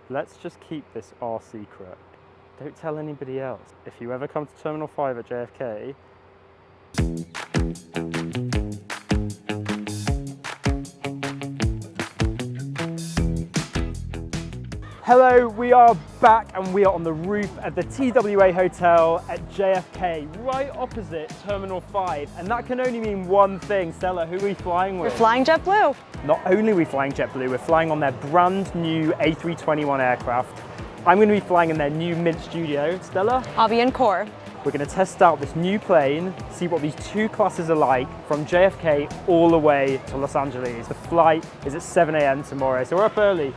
Let's just keep this our secret. Don't tell anybody else. If you ever come to Terminal 5 at JFK, hello, we are back and we are on the roof at the TWA Hotel at JFK, right opposite Terminal 5. And that can only mean one thing. Stella, who are we flying with? We're flying JetBlue. Not only are we flying JetBlue, we're flying on their brand new A321 aircraft. I'm going to be flying in their new Mint studio. Stella? I'll be in core. We're going to test out this new plane, see what these two classes are like from JFK all the way to Los Angeles. The flight is at 7 a.m. tomorrow, so we're up early.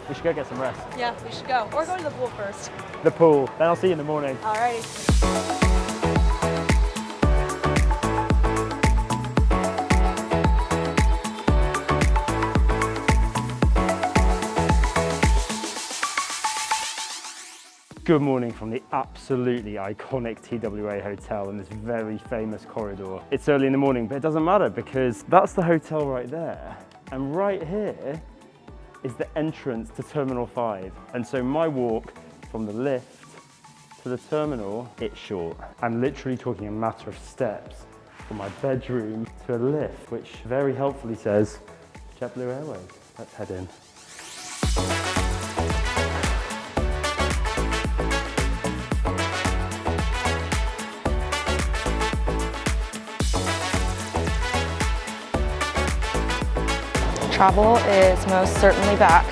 We should go get some rest. Yeah, we should go. Or go to the pool first. The pool, then I'll see you in the morning. Alrighty. Good morning from the absolutely iconic TWA Hotel in this very famous corridor. It's early in the morning, but it doesn't matter because that's the hotel right there. And right here is the entrance to Terminal 5. And so my walk from the lift to the terminal, it's short. I'm literally talking a matter of steps from my bedroom to a lift, which very helpfully says JetBlue Airways. Let's head in. Travel is most certainly back.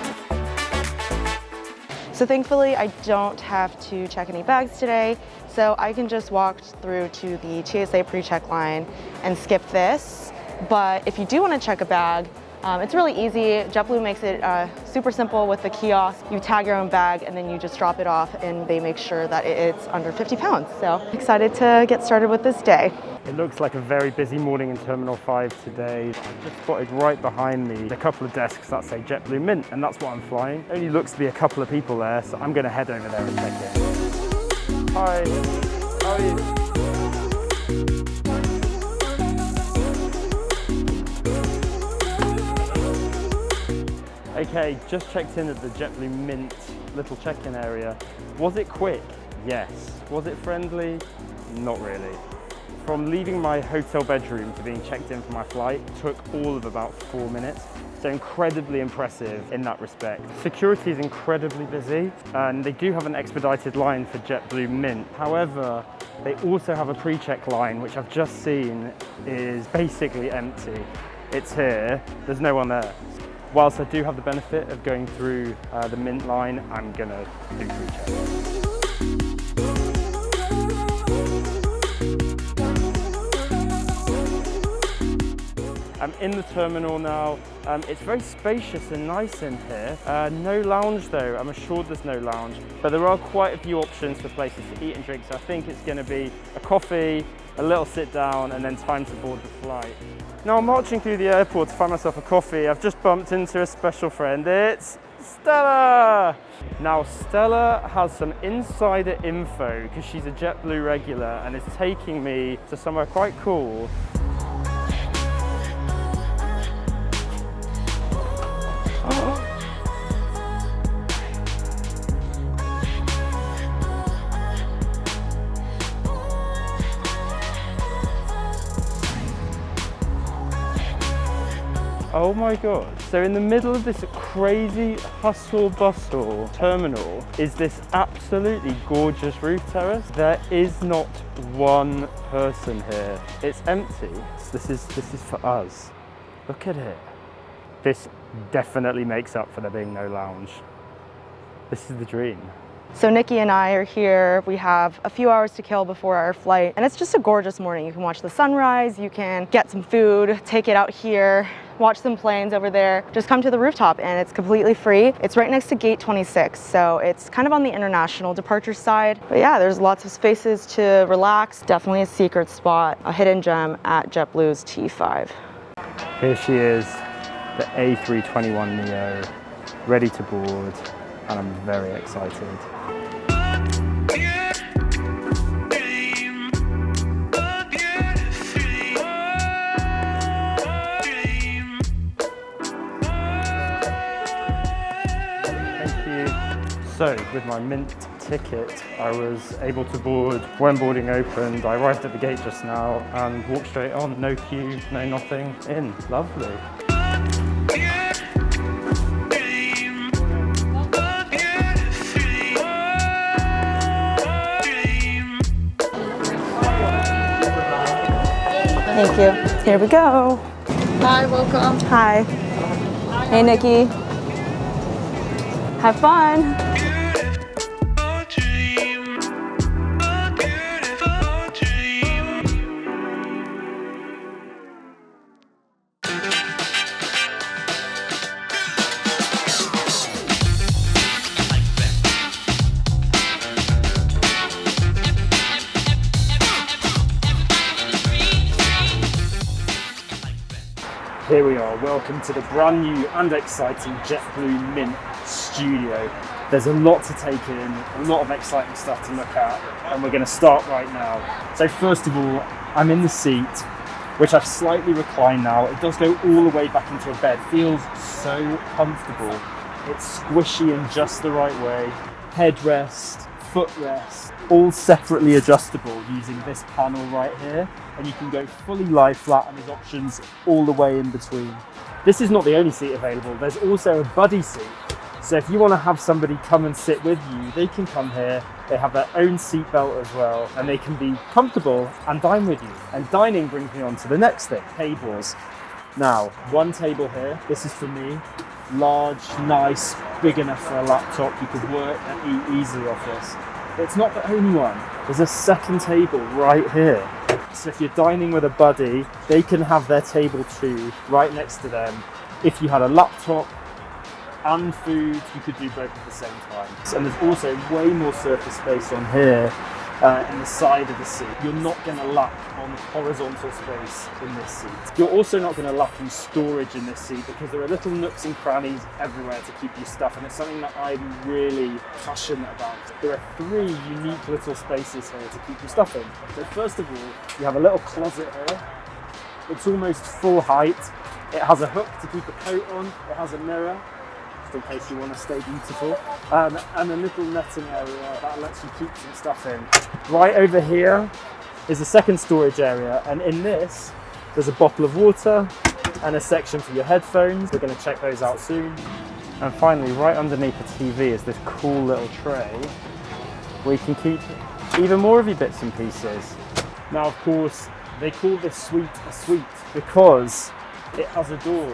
So thankfully I don't have to check any bags today, so I can just walk through to the TSA pre-check line and skip this. But if you do want to check a bag, it's really easy. JetBlue makes it super simple with the kiosk. You tag your own bag and then you just drop it off and they make sure that it's under 50 pounds. So excited to get started with this day. It looks like a very busy morning in Terminal 5 today. I've just spotted right behind me a couple of desks that say JetBlue Mint, and that's what I'm flying. Only looks to be a couple of people there, so I'm going to head over there and check in. Hi, how are you? Okay, just checked in at the JetBlue Mint little check-in area. Was it quick? Yes. Was it friendly? Not really. From leaving my hotel bedroom to being checked in for my flight took all of about 4 minutes. So incredibly impressive in that respect. Security is incredibly busy and they do have an expedited line for JetBlue Mint. However, they also have a pre-check line, which I've just seen is basically empty. It's here, there's no one there. Whilst I do have the benefit of going through the Mint line, I'm gonna do pre-check. I'm in the terminal now. It's very spacious and nice in here. No lounge though, I'm assured there's no lounge, but there are quite a few options for places to eat and drink, so I think it's gonna be a coffee, a little sit down, and then time to board the flight. Now I'm marching through the airport to find myself a coffee. I've just bumped into a special friend. It's Stella! Now Stella has some insider info because she's a JetBlue regular and is taking me to somewhere quite cool. Oh my God. So in the middle of this crazy hustle bustle terminal is this absolutely gorgeous roof terrace. There is not one person here. It's empty. This is for us. Look at it. This definitely makes up for there being no lounge. This is the dream. So Nicky and I are here. We have a few hours to kill before our flight, and it's just a gorgeous morning. You can watch the sunrise, you can get some food, take it out here, watch some planes over there. Just come to the rooftop and it's completely free. It's right next to gate 26, so it's kind of on the international departure side. But yeah, there's lots of spaces to relax. Definitely a secret spot, a hidden gem at JetBlue's T5. Here she is, the A321neo, ready to board, and I'm very excited. Thank you. So, with my Mint ticket, I was able to board when boarding opened. I arrived at the gate just now and walked straight on. No queue, no nothing. In. Lovely. Thank you. Here we go. Hi, welcome. Hi. Hey, Nikki. Have fun. Here we are, welcome to the brand new and exciting JetBlue Mint studio. There's a lot to take in, a lot of exciting stuff to look at, and we're going to start right now. So first of all, I'm in the seat, which I've slightly reclined now. It does go all the way back into a bed, feels so comfortable. It's squishy in just the right way. Headrest, footrest, all separately adjustable using this panel right here. And you can go fully lie flat, and there's options all the way in between. This is not the only seat available. There's also a buddy seat. So if you want to have somebody come and sit with you, they can come here. They have their own seat belt as well, and they can be comfortable and dine with you. And dining brings me on to the next thing, tables. Now, one table here, this is for me. Large, nice, big enough for a laptop. You could work and eat easily off this. But it's not the only one. There's a second table right here. So if you're dining with a buddy, they can have their table too, right next to them. If you had a laptop and food, you could do both at the same time. And there's also way more surface space on here in the side of the seat. You're not going to lack on horizontal space in this seat. You're also not going to lack in storage in this seat because there are little nooks and crannies everywhere to keep your stuff, and it's something that I'm really passionate about. There are 3 unique little spaces here to keep your stuff in. So first of all, you have a little closet here. It's almost full height. It has a hook to keep a coat on. It has a mirror, just in case you want to stay beautiful, and a little netting area that lets you keep some stuff in. Right over here is a second storage area, and in this there's a bottle of water and a section for your headphones. We're going to check those out soon. And finally, right underneath the TV is this cool little tray where you can keep even more of your bits and pieces. Now, of course, they call this suite a suite because it has a door.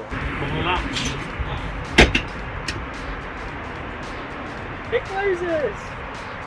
It closes!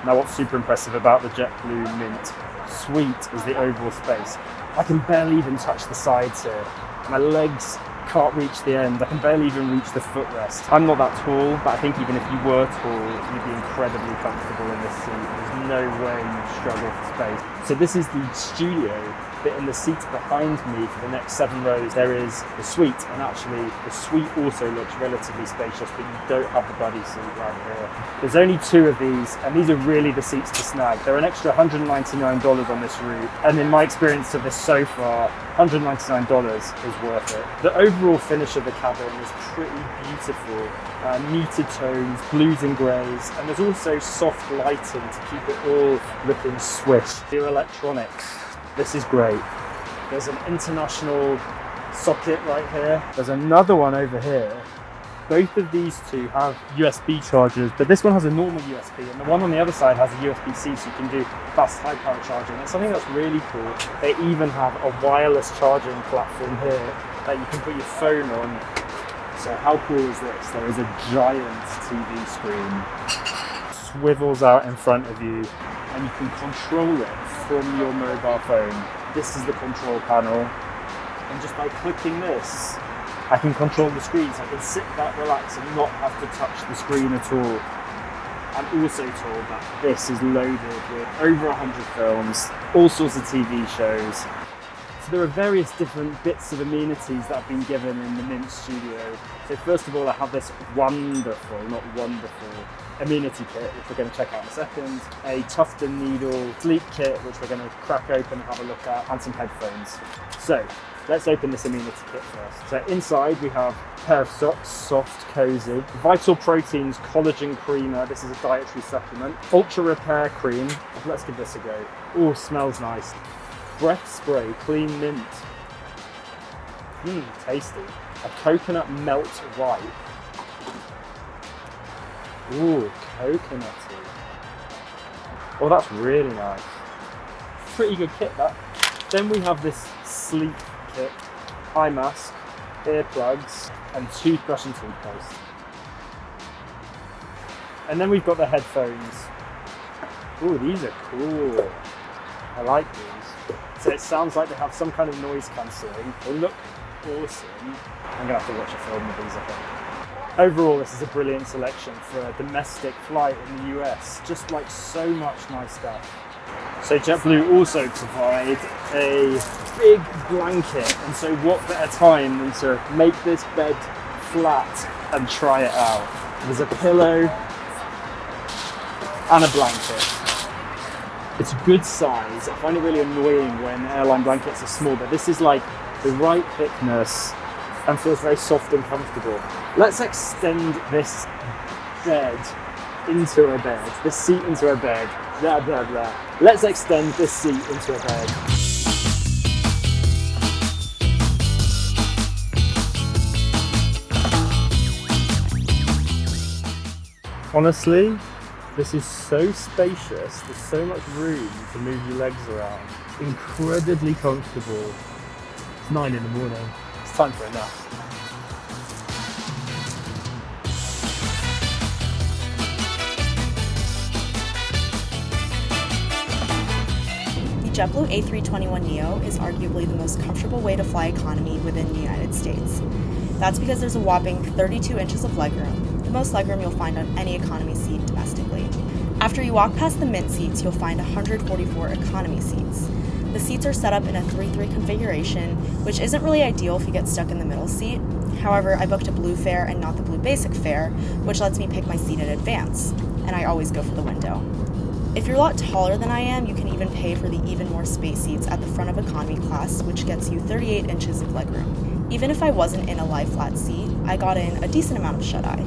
Now, what's super impressive about the JetBlue Mint suite is the overall space. I can barely even touch the sides here. My legs can't reach the end. I can barely even reach the footrest. I'm not that tall, but I think even if you were tall, you'd be incredibly comfortable in this seat. There's no way you'd struggle for space. So this is the studio, but in the seat behind me for the next 7 rows, there is the suite. And actually, the suite also looks relatively spacious, but you don't have the buddy seat right here. There's only 2 of these, and these are really the seats to snag. They're an extra $199 on this route. And in my experience of this so far, $199 is worth it. The overall finish of the cabin is pretty beautiful. Muted tones, blues and greys, and there's also soft lighting to keep it all looking swish. Your electronics, this is great. There's an international socket right here. There's another one over here. Both of these two have USB chargers, but this one has a normal USB, and the one on the other side has a USB-C, so you can do fast high power charging. And something that's really cool, they even have a wireless charging platform here that you can put your phone on. So how cool is this? There is a giant TV screen, swivels out in front of you, and you can control it from your mobile phone. This is the control panel, and just by clicking this, I can control the screen, so I can sit back, relax, and not have to touch the screen at all. I'm also told that this is loaded with over 100 films, all sorts of TV shows. So there are various different bits of amenities that have been given in the Mint studio. So first of all, I have this wonderful, not wonderful, amenity kit, which we're going to check out in a second. A tuft and needle sleep kit, which we're going to crack open and have a look at, and some headphones. So Let's open this amenity kit first. So inside we have a pair of socks, soft, cozy. Vital Proteins Collagen Creamer. This is a dietary supplement. Ultra Repair Cream. Let's give this a go. Oh, smells nice. Breath Spray Clean Mint. Tasty. A coconut melt wipe. Ooh, coconutty. Oh, that's really nice. Pretty good kit, that. Then we have this sleep kit, eye mask, earplugs, and toothbrush and toothpaste. And then we've got the headphones. Ooh, these are cool. I like these. So it sounds like they have some kind of noise cancelling. They look awesome. I'm gonna have to watch a film with these, I think. Overall, this is a brilliant selection for a domestic flight in the US. Just like so much nice stuff. So JetBlue also provide a big blanket, and so what better time than to make this bed flat and try it out. There's a pillow and a blanket. It's a good size. I find it really annoying when airline blankets are small, but this is like the right thickness and feels very soft and comfortable. Let's extend this bed into a bed, this seat into a bed. Blah, blah, blah. Let's extend this seat into a bed. Honestly, this is so spacious. There's so much room to move your legs around. Incredibly comfortable. It's 9 in the morning. It's time for a nap. The JetBlue A321neo is arguably the most comfortable way to fly economy within the United States. That's because there's a whopping 32 inches of legroom, the most legroom you'll find on any economy seat domestically. After you walk past the Mint seats, you'll find 144 economy seats. The seats are set up in a 3-3 configuration, which isn't really ideal if you get stuck in the middle seat. However, I booked a Blue fare and not the Blue Basic fare, which lets me pick my seat in advance, and I always go for the window. If you're a lot taller than I am, you can even pay for the even more space seats at the front of economy class, which gets you 38 inches of legroom. Even if I wasn't in a lie flat seat, I got in a decent amount of shut-eye.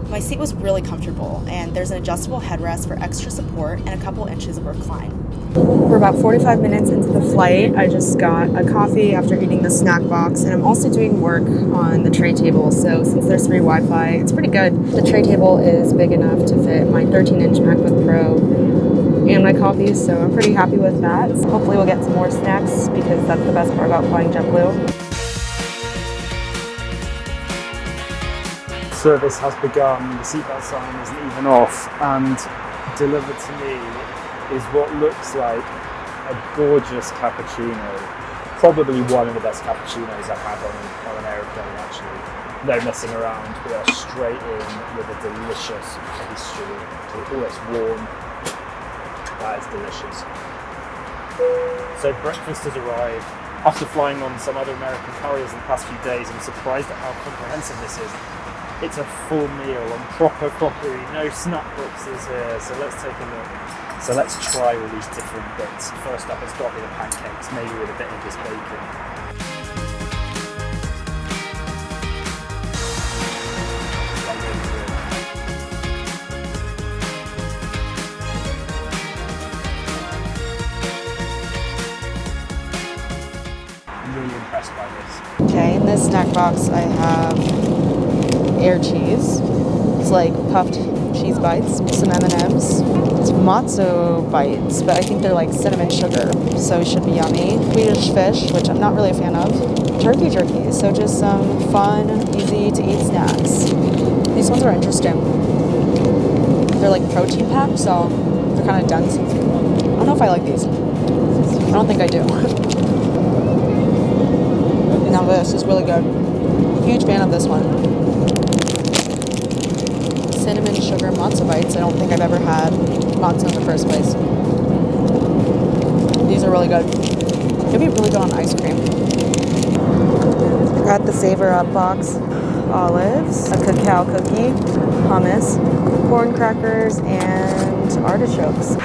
My seat was really comfortable, and there's an adjustable headrest for extra support and a couple inches of recline. We're about 45 minutes into the flight. I just got a coffee after eating the snack box, and I'm also doing work on the tray table, so since there's free Wi-Fi, it's pretty good. The tray table is big enough to fit my 13-inch MacBook Pro and my coffee, so I'm pretty happy with that. Hopefully we'll get some more snacks because that's the best part about flying JetBlue. Service has begun, the seatbelt sign isn't even off, and delivered to me is what looks like a gorgeous cappuccino. Probably one of the best cappuccinos I've had on an aeroplane, actually. No messing around, we are straight in with a delicious pastry. Oh, it's warm. That is delicious. So breakfast has arrived. After flying on some other American carriers in the past few days, I'm surprised at how comprehensive this is. It's a full meal on proper crockery, no snack boxes here, so let's take a look. So let's try all these different bits. First up, it's got to be the pancakes, maybe with a bit of this bacon. I'm really impressed by this. Okay, in this snack box I have air cheese. It's like puffed cheese bites, some M&Ms. It's matzo bites, but I think they're like cinnamon sugar, so it should be yummy. Swedish fish, which I'm not really a fan of. Turkey jerky, so just some fun, easy to eat snacks. These ones are interesting. They're like protein packed, so they're kind of dense. I don't know if I like these. I don't think I do. Now this is really good. Huge fan of this one. Cinnamon sugar matzo bites. I don't think I've ever had matzo in the first place. These are really good. They'd be really good on ice cream. Got the Savor Up box. Olives, a cacao cookie, hummus, corn crackers, and artichokes.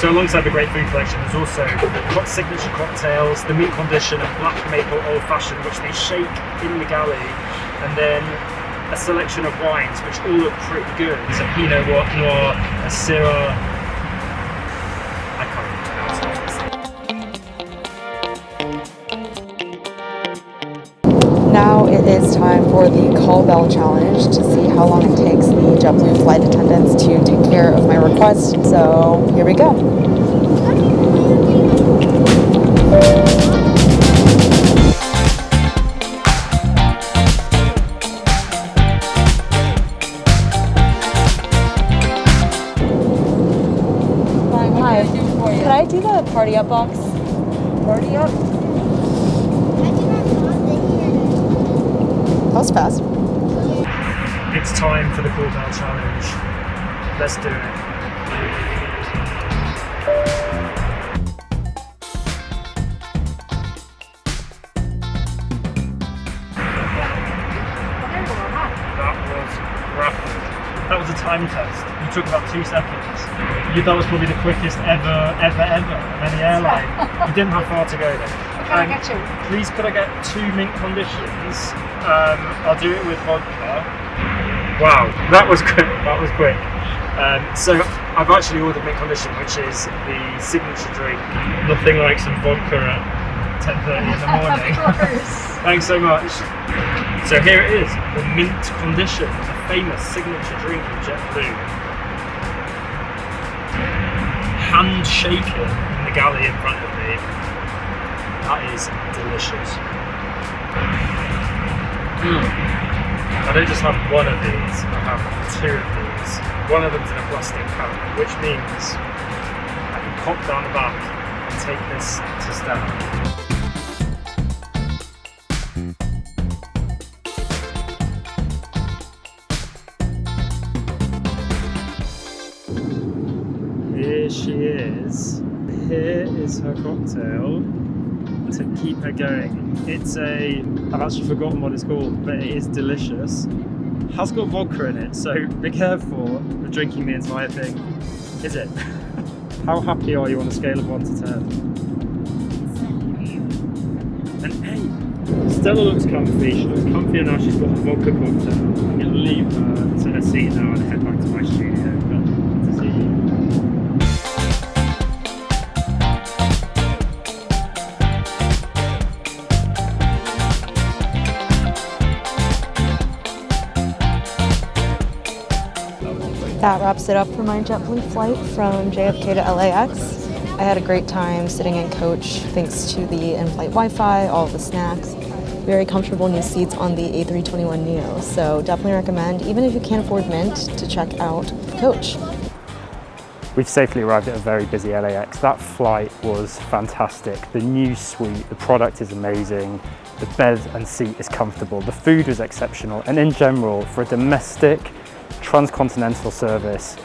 So So alongside the great food collection, there's also hot signature cocktails, the mint condition and black maple old fashioned, which they shake in the galley, and then a selection of wines, which all look pretty good. So Pinot Noir, a Syrah, I can't even pronounce it. Now it is time for the call bell challenge to see how long it takes the JetBlue flight attendants to take care of my request. So here we go. Hi. Could I do the party up box? Party up? That was fast. It's time for the Cooldown challenge. Let's do it. That was rapid. That was a time test. You took about 2 seconds. That was probably the quickest ever of any airline. You didn't have far to go then. Can I get you? Please, could I get 2 mint conditions? I'll do it with vodka. Wow, that was quick. That was quick. So I've actually ordered mint condition, which is the signature drink. Nothing like some vodka at 10:30 in the morning. Of course. Thanks so much. So here it is, the mint condition, a famous signature drink of JetBlue. Hand shaken in the galley in front of me. That is delicious. I don't just have one of these, I have 2 of these. One of them's in a plastic cup, which means I can pop down the back and take this to Stella. Here she is. Here is her cocktail to keep her going. I've actually forgotten what it's called, but it is delicious. Has got vodka in it, so be careful with drinking the entire thing. Is it? How happy are you on a scale of 1 to 10? An 8. Stella looks comfy. She looks comfier now she's got the vodka cocktail. I'm going to leave her to her seat now and head back to my studio. But to see you. That wraps it up for my JetBlue flight from JFK to LAX. I had a great time sitting in coach thanks to the in-flight Wi-Fi, all the snacks, very comfortable new seats on the A321neo. So definitely recommend, even if you can't afford Mint, to check out coach. We've safely arrived at a very busy LAX. That flight was fantastic. The new suite, the product is amazing. The bed and seat is comfortable. The food was exceptional. And in general, for a domestic transcontinental service,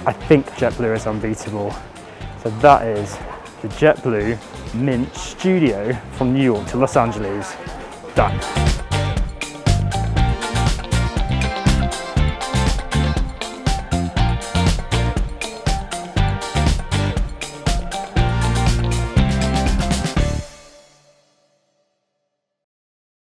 I think JetBlue is unbeatable. So that is the JetBlue Mint Studio from New York to Los Angeles done.